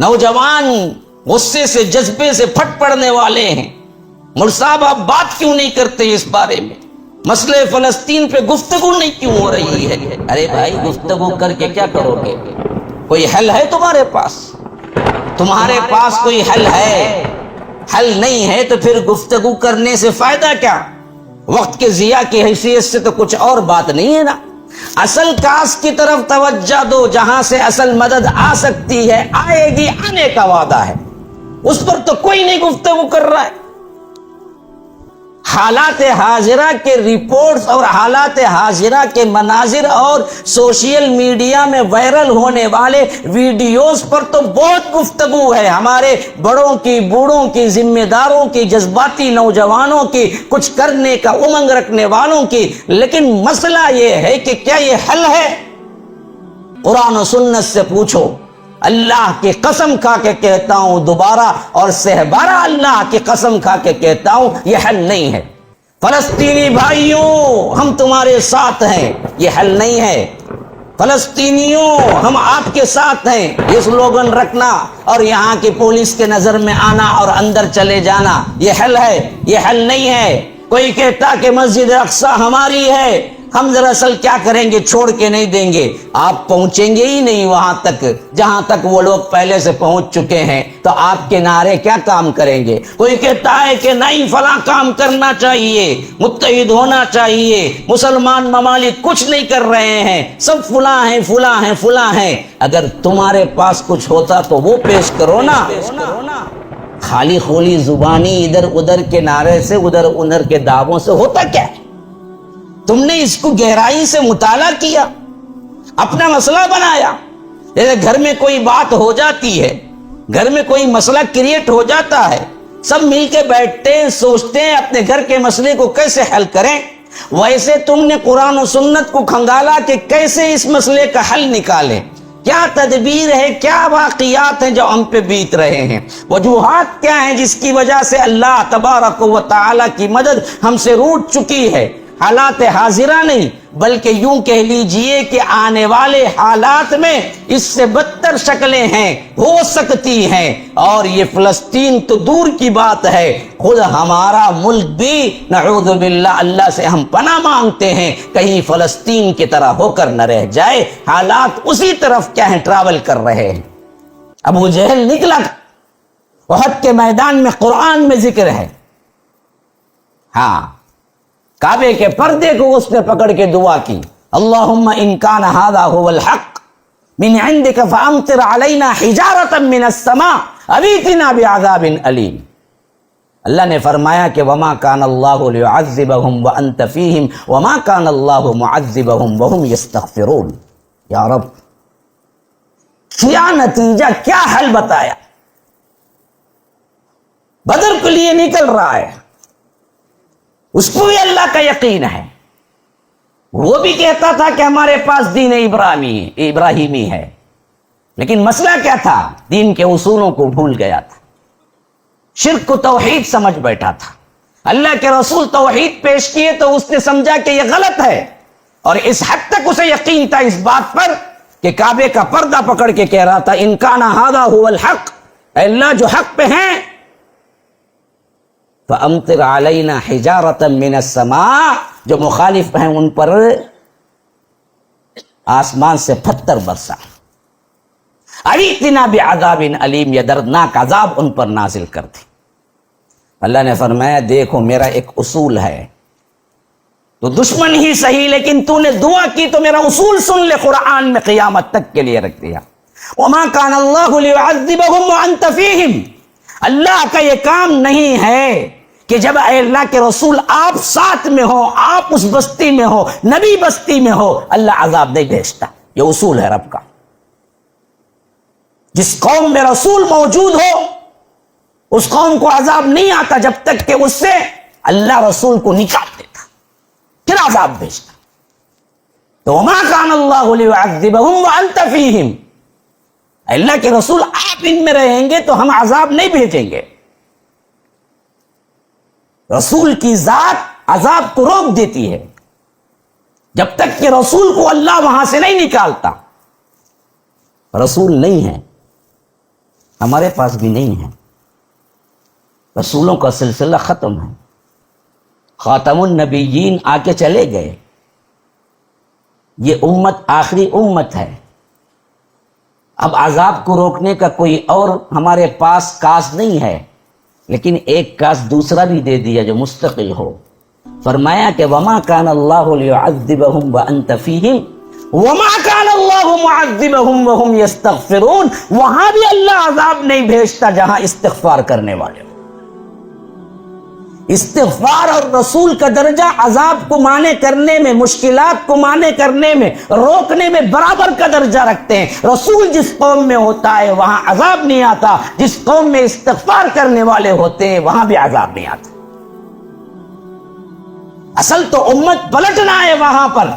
نوجوان غصے سے جذبے سے پھٹ پڑنے والے ہیں. مول صاحب آپ بات کیوں نہیں کرتے اس بارے میں؟ مسئلہ فلسطین پہ گفتگو نہیں کیوں ہو رہی ہے؟ ارے بھائی گفتگو کر کے کیا کرو گے؟ کوئی حل ہے تمہارے پاس؟ تمہارے پاس کوئی حل ہے؟ حل نہیں ہے تو پھر گفتگو کرنے سے فائدہ کیا؟ وقت کے ضیاع کی حیثیت سے تو کچھ اور بات نہیں ہے نا. اصل کاس کی طرف توجہ دو، جہاں سے اصل مدد آ سکتی ہے، آئے گی، آنے کا وعدہ ہے. اس پر تو کوئی نہیں گفتگو کر رہا ہے. حالات حاضرہ کے رپورٹس اور حالات حاضرہ کے مناظر اور سوشل میڈیا میں وائرل ہونے والے ویڈیوز پر تو بہت گفتگو ہے، ہمارے بڑوں کی، بوڑھوں کی، ذمہ داروں کی، جذباتی نوجوانوں کی، کچھ کرنے کا امنگ رکھنے والوں کی. لیکن مسئلہ یہ ہے کہ کیا یہ حل ہے؟ قرآن و سنت سے پوچھو. اللہ کی قسم کھا کے کہتا ہوں دوبارہ اور سہبارہ اللہ کی قسم کھا کے کہتا ہوں یہ حل نہیں ہے. فلسطینی بھائیوں ہم تمہارے ساتھ ہیں، یہ حل نہیں ہے. فلسطینیوں ہم آپ کے ساتھ ہیں، یہ سلوگن رکھنا اور یہاں کی پولیس کے نظر میں آنا اور اندر چلے جانا یہ حل ہے؟ یہ حل نہیں ہے. کوئی کہتا کہ مسجد اقصی ہماری ہے، ہم دراصل کیا کریں گے؟ چھوڑ کے نہیں دیں گے. آپ پہنچیں گے ہی نہیں وہاں تک جہاں تک وہ لوگ پہلے سے پہنچ چکے ہیں، تو آپ کے نعرے کیا کام کریں گے؟ کوئی کہتا ہے کہ نہیں فلاں کام کرنا چاہیے، متحد ہونا چاہیے، مسلمان ممالک کچھ نہیں کر رہے ہیں، سب فلاں ہیں فلاں ہیں فلاں ہیں. اگر تمہارے پاس کچھ ہوتا تو وہ پیش کرو نا. خالی خولی زبانی ادھر ادھر کے نعرے سے، ادھر ادھر کے دعووں سے ہوتا کیا ہے؟ تم نے اس کو گہرائی سے مطالعہ کیا، اپنا مسئلہ بنایا؟ جیسے گھر میں کوئی بات ہو جاتی ہے، گھر میں کوئی مسئلہ کریٹ ہو جاتا ہے، سب مل کے بیٹھتے ہیں، سوچتے ہیں اپنے گھر کے مسئلے کو کیسے حل کریں. ویسے تم نے قرآن و سنت کو کھنگالا کہ کیسے اس مسئلے کا حل نکالیں. کیا تدبیر ہے، کیا واقعات ہیں جو ہم پہ بیت رہے ہیں، وجوہات کیا ہیں جس کی وجہ سے اللہ تبارک و تعالی کی مدد ہم سے روٹ چکی ہے. حالات حاضرہ نہیں بلکہ یوں کہہ لیجئے کہ آنے والے حالات میں اس سے بدتر شکلیں ہیں، ہو سکتی ہیں. اور یہ فلسطین تو دور کی بات ہے، خود ہمارا ملک بھی نعوذ باللہ اللہ سے ہم پناہ مانگتے ہیں کہیں فلسطین کی طرح ہو کر نہ رہ جائے. حالات اسی طرف کیا ہیں، ٹریول کر رہے ہیں. ابو جہل نکلا، احد کے میدان میں قرآن میں ذکر ہے. ہاں، کعبے کے پردے کو اس نے پکڑ کے دعا کی، اللہم ان کان ھذا ھو الحق من عندک فامطر علینا حجارۃ من السماء او ائتنا بعذاب علیم. اللہ نے فرمایا کہ وما کان اللہ لیعذبہم وانت فیہم وما کان اللہ معذبہم وہم یستغفرون. یا رب کیا نتیجہ، کیا حل بتایا. بدر کے لیے نکل رہا ہے، اس کو بھی اللہ کا یقین ہے. وہ بھی کہتا تھا کہ ہمارے پاس دین ابراہیمی ہے، لیکن مسئلہ کیا تھا؟ دین کے اصولوں کو بھول گیا تھا، شرک کو توحید سمجھ بیٹھا تھا. اللہ کے رسول توحید پیش کیے تو اس نے سمجھا کہ یہ غلط ہے، اور اس حد تک اسے یقین تھا اس بات پر کہ کعبے کا پردہ پکڑ کے کہہ رہا تھا ان کان ھذا ھو الحق، اے اللہ جو حق پہ ہیں فَأَمْطِرْ عَلَيْنَا حِجَارَةً مِّنَ السَّمَاءِ، جو مخالف ہیں ان پر آسمان سے پتھر برسا. اَوِئْتِنَا بِعَذَابٍ عَلِيمٍ، یہ دردناک عذاب ان پر نازل کر دی. اللہ نے فرمایا دیکھو میرا ایک اصول ہے، تو دشمن ہی صحیح لیکن تو نے دعا کی تو میرا اصول سن لے، قرآن میں قیامت تک کے لیے رکھ دیا. وَمَا كَانَ اللَّهُ لِيُعَذِّبَهُمْ وَأَنْتَ فِيهِمْ، اللہ کا یہ کام نہیں ہے کہ جب اے اللہ کے رسول آپ ساتھ میں ہو، آپ اس بستی میں ہو، نبی بستی میں ہو، اللہ عذاب نہیں بھیجتا. یہ اصول ہے رب کا. جس قوم میں رسول موجود ہو اس قوم کو عذاب نہیں آتا جب تک کہ اس سے اللہ رسول کو نکال دیتا، پھر عذاب بھیجتا. تو وما کان اللہ لیعذبہم وانت فیہم، اللہ کے رسول آپ ان میں رہیں گے تو ہم عذاب نہیں بھیجیں گے. رسول کی ذات عذاب کو روک دیتی ہے جب تک کہ رسول کو اللہ وہاں سے نہیں نکالتا. رسول نہیں ہے ہمارے پاس بھی نہیں ہے. رسولوں کا سلسلہ ختم ہے. خاتم النبیین آ کے چلے گئے. یہ امت آخری امت ہے. اب عذاب کو روکنے کا کوئی اور ہمارے پاس کاس نہیں ہے، لیکن ایک کاس دوسرا بھی دے دیا جو مستقل ہو. فرمایا کہ وما کان اللہ لیعذبہم وانت فیہم وما کان اللہ معذبہم وہم یستغفرون. وہاں بھی اللہ عذاب نہیں بھیجتا جہاں استغفار کرنے والے ہو. استغفار اور رسول کا درجہ عذاب کو مانے کرنے میں، مشکلات کو مانے کرنے میں، روکنے میں برابر کا درجہ رکھتے ہیں. رسول جس قوم میں ہوتا ہے وہاں عذاب نہیں آتا، جس قوم میں استغفار کرنے والے ہوتے ہیں وہاں بھی عذاب نہیں آتا. اصل تو امت پلٹنا ہے وہاں پر.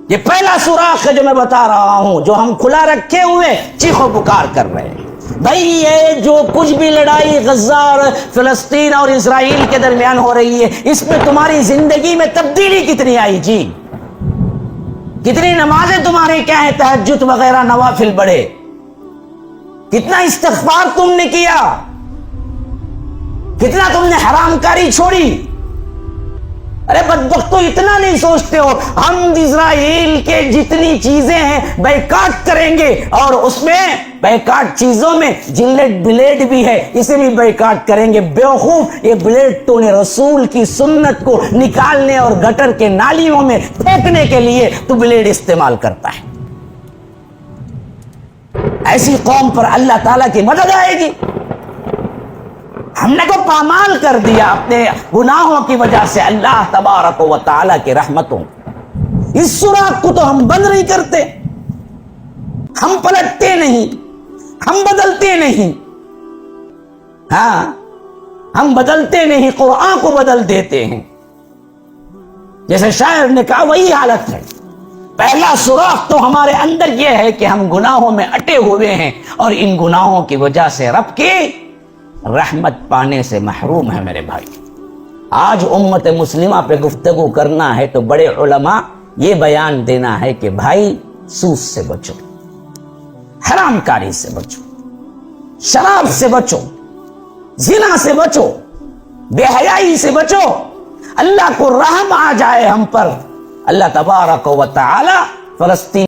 یہ پہلا سوراخ ہے جو میں بتا رہا ہوں، جو ہم کھلا رکھے ہوئے چیخ و پکار کر رہے ہیں. بھائی یہ جو کچھ بھی لڑائی غزہ اور فلسطین اور اسرائیل کے درمیان ہو رہی ہے، اس میں تمہاری زندگی میں تبدیلی کتنی آئی جی؟ کتنی نمازیں تمہاری کیا ہیں، تہجد وغیرہ نوافل بڑھے؟ کتنا استغفار تم نے کیا؟ کتنا تم نے حرام کاری چھوڑی؟ ارے بدبختو اتنا نہیں سوچتے ہو. ہم اسرائیل کے جتنی چیزیں ہیں بیکاٹ کریں گے، اور اس میں بیکاٹ چیزوں میں جلد بلیڈ بھی ہے، اسے بھی بیکاٹ کریں گے. بیوقوف، یہ بلیڈ تو نے رسول کی سنت کو نکالنے اور گٹر کے نالیوں میں پھینکنے کے لیے تو بلیڈ استعمال کرتا ہے. ایسی قوم پر اللہ تعالیٰ کی مدد آئے گی. ہم نے کو پامال کر دیا اپنے گناہوں کی وجہ سے اللہ تبارک و تعالیٰ کی رحمتوں. اس سوراخ کو تو ہم بند نہیں کرتے، ہم پلٹتے نہیں، ہم بدلتے نہیں. ہاں، ہم بدلتے نہیں، قرآن کو بدل دیتے ہیں. جیسے شاعر نے کہا وہی حالت ہے. پہلا سوراخ تو ہمارے اندر یہ ہے کہ ہم گناہوں میں اٹے ہوئے ہیں، اور ان گناہوں کی وجہ سے رب کی رحمت پانے سے محروم ہے. میرے بھائی، آج امت مسلمہ پہ گفتگو کرنا ہے تو بڑے علماء یہ بیان دینا ہے کہ بھائی سود سے بچو، حرام کاری سے بچو، شراب سے بچو، زنا سے بچو، بے حیائی سے بچو. اللہ کو رحم آ جائے ہم پر. اللہ تبارک و تعالی فلسطین